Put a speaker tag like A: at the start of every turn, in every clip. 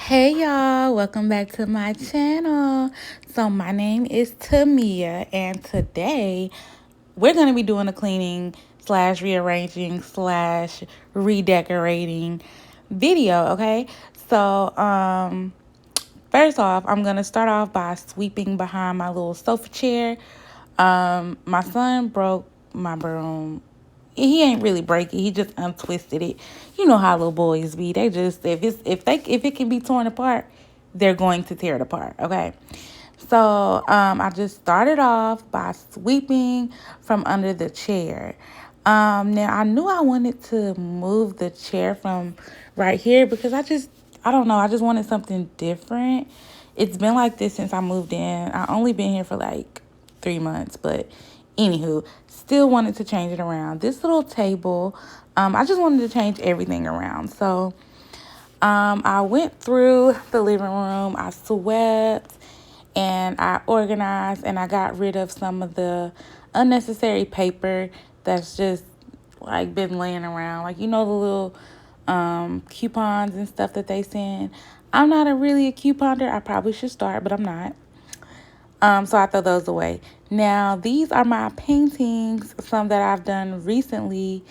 A: Hey y'all, welcome back to my channel. So my name is Tamia, and today we're going to be doing a cleaning slash rearranging slash redecorating video, okay? So first off, I'm going to start off by sweeping behind my little sofa chair. My son broke my broom. He ain't really break it. He just untwisted it. You know how little boys be. They just if it can be torn apart, they're going to tear it apart. Okay. So I just started off by sweeping from under the chair. Now I knew I wanted to move the chair from right here because I don't know, I just wanted something different. It's been like this since I moved in. I only been here for like 3 months, but anywho, still wanted to change it around. This little table, I just wanted to change everything around. So I went through the living room, I swept, and I organized, and I got rid of some of the unnecessary paper that's just like been laying around. Like, you know, the little coupons and stuff that they send. I'm not really a couponer. I probably should start, but I'm not. So I throw those away. Now, these are my paintings, some that I've done recently.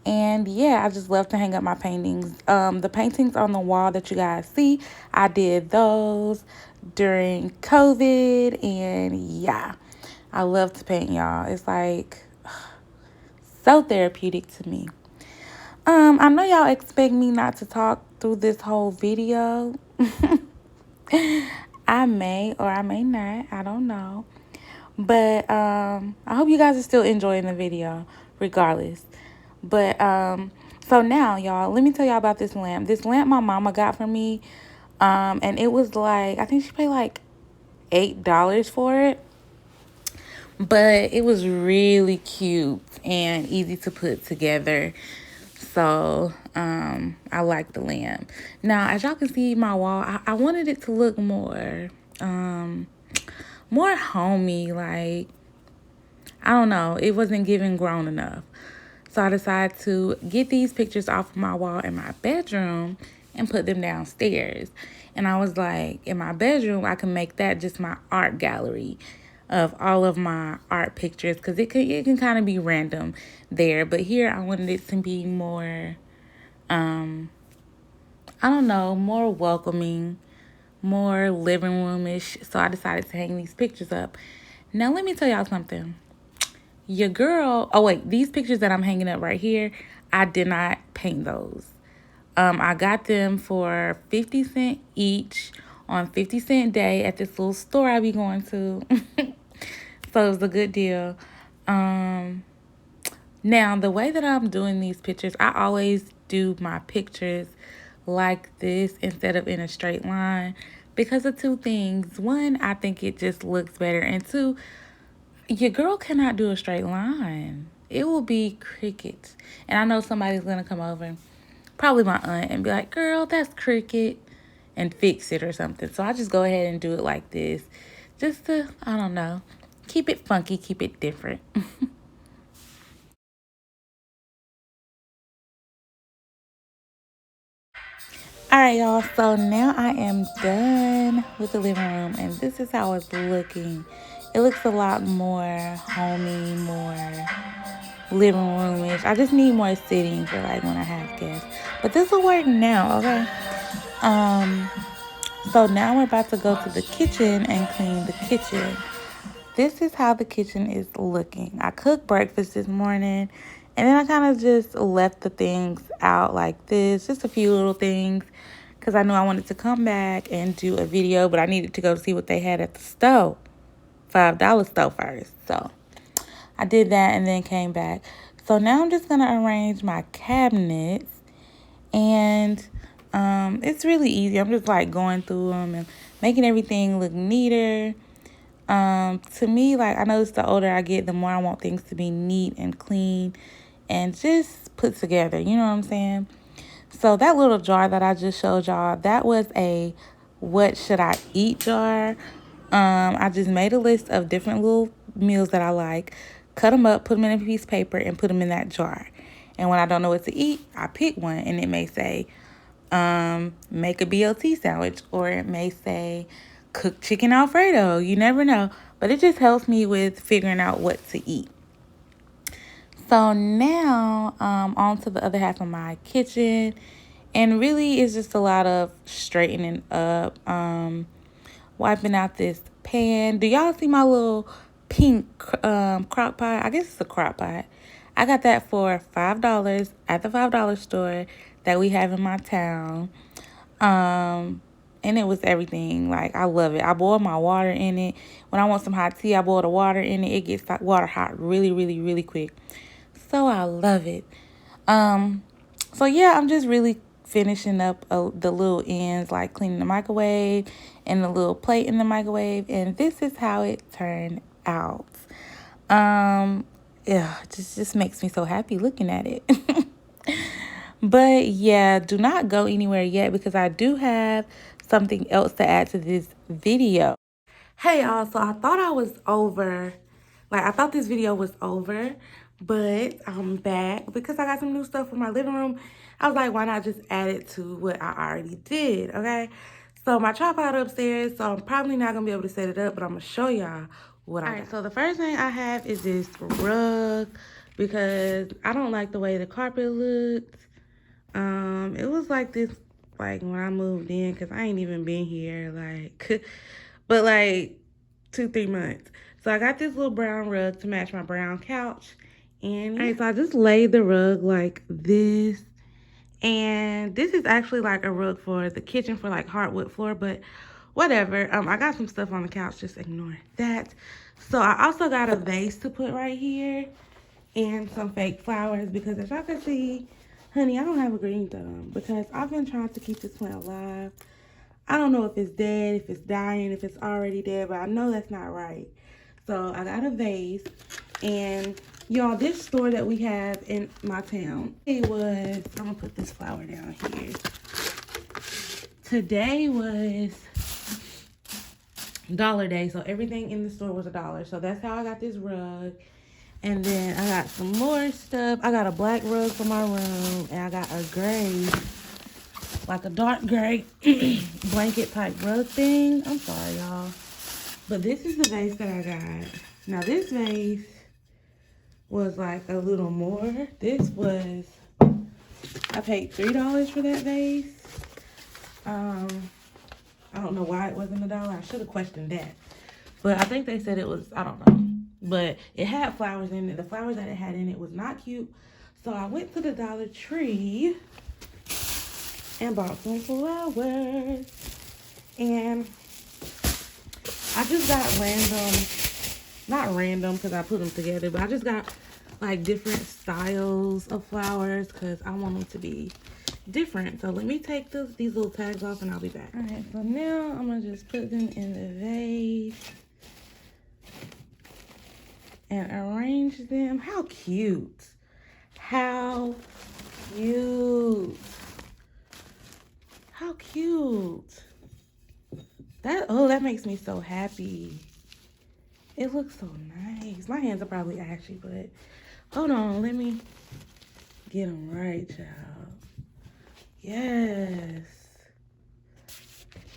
A: And yeah, I just love to hang up my paintings. The paintings on the wall that you guys see, I did those during COVID. And yeah, I love to paint, y'all. It's like so therapeutic to me. I know y'all expect me not to talk through this whole video. I may or I may not. I don't know. But I hope you guys are still enjoying the video regardless. But so now, y'all, let me tell y'all about this lamp. This lamp my mama got for me. And it was like, I think she paid like $8 for it. But it was really cute and easy to put together. So I like the lamp. Now, as y'all can see my wall, I wanted it to look more homey. Like, I don't know, it wasn't giving grown enough. So I decided to get these pictures off of my wall in my bedroom and put them downstairs. And I was like, in my bedroom, I can make that just my art gallery of all of my art pictures, because it can kind of be random there. But here I wanted it to be more, I don't know, more welcoming, more living roomish. So I decided to hang these pictures up. Now let me tell y'all something. Your girl, oh wait, these pictures that I'm hanging up right here, I did not paint those. I got them for 50 cents each on 50-cent day at this little store I be going to. So it was a good deal. Now, the way that I'm doing these pictures, I always do my pictures like this instead of in a straight line because of two things. One, I think it just looks better. And two, your girl cannot do a straight line. It will be crickets. And I know somebody's going to come over, probably my aunt, and be like, girl, that's cricket, and fix it or something. So I just go ahead and do it like this. Just to, I don't know, keep it funky, keep it different. All right, y'all. So now I am done with the living room, and this is how it's looking. It looks a lot more homey, more living roomish. I just need more sitting for like when I have guests. But this will work now, okay? So now we're about to go to the kitchen and clean the kitchen. This is how the kitchen is looking. I cooked breakfast this morning, and then I kind of just left the things out like this, just a few little things, because I knew I wanted to come back and do a video, but I needed to go see what they had at the stove, $5 stove first. So I did that and then came back. So now I'm just going to arrange my cabinets, and it's really easy. I'm just like going through them and making everything look neater. To me, like, I notice the older I get, the more I want things to be neat and clean and just put together. You know what I'm saying? So that little jar that I just showed y'all, that was a what should I eat jar. I just made a list of different little meals that I like, cut them up, put them in a piece of paper, and put them in that jar. And when I don't know what to eat, I pick one, and it may say make a BLT sandwich, or it may say cook chicken Alfredo. You never know. But it just helps me with figuring out what to eat. So now, on to the other half of my kitchen. And really, it's just a lot of straightening up, wiping out this pan. Do y'all see my little pink crock pot? I guess it's a crock pot. I got that for $5 at the $5 store that we have in my town. And it was everything. Like, I love it. I boil my water in it. When I want some hot tea, I boil the water in it. It gets water hot really, really, really quick. So I love it. So yeah, I'm just really finishing up the little ends, like cleaning the microwave and the little plate in the microwave. And this is how it turned out. Yeah, it just makes me so happy looking at it. But yeah, do not go anywhere yet because I do have something else to add to this video. Hey y'all, so I thought I was over. Like, I thought this video was over, but I'm back because I got some new stuff for my living room. I was like, why not just add it to what I already did, okay? So my tripod upstairs, so I'm probably not going to be able to set it up, but I'm going to show y'all what I got. All right, so the first thing I have is this rug because I don't like the way the carpet looked. It was like this, like, when I moved in, because I ain't even been here, like, but, like, 2-3 months. So I got this little brown rug to match my brown couch. And yeah. All right, so I just laid the rug like this. And this is actually like a rug for the kitchen for like hardwood floor, but whatever. I got some stuff on the couch, just ignore that. So I also got a vase to put right here and some fake flowers because as y'all can see, honey, I don't have a green thumb because I've been trying to keep this plant alive. I don't know if it's dead, if it's dying, if it's already dead, but I know that's not right. So I got a vase, and y'all, this store that we have in my town, it was, I'm gonna put this flower down here. Today was Dollar Day, so everything in the store was $1. So that's how I got this rug. And then I got some more stuff. I got a black rug for my room, and I got a gray, like a dark gray blanket type rug thing. I'm sorry, y'all. But this is the vase that I got. Now, this vase was like a little more. This was, I paid $3 for that vase. I don't know why it wasn't $1. I should have questioned that. But I think they said it was, I don't know. But it had flowers in it. The flowers that it had in it was not cute. So I went to the Dollar Tree and bought some flowers. And I just got not random because I put them together, but I just got like different styles of flowers because I want them to be different. So let me take these little tags off and I'll be back. All right, so now I'm going to just put them in the vase and arrange them. How cute. How cute. How cute. That makes me so happy. It looks so nice. My hands are probably ashy, but hold on. Let me get them right, child. Yes.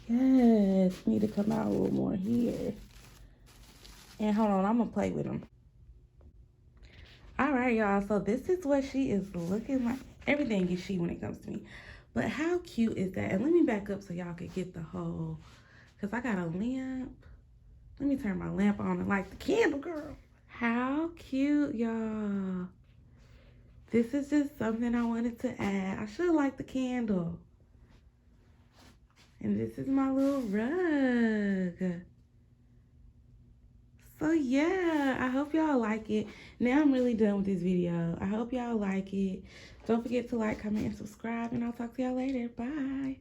A: Yes. Need to come out a little more here. And hold on. I'm going to play with them. All right, y'all. So this is what she is looking like. Everything is she when it comes to me. But how cute is that? And let me back up so y'all can get the whole... Because I got a lamp. Let me turn my lamp on and light the candle, girl. How cute, y'all. This is just something I wanted to add. I should light the candle. And this is my little rug. So yeah, I hope y'all like it. Now I'm really done with this video. I hope y'all like it. Don't forget to like, comment, and subscribe. And I'll talk to y'all later. Bye.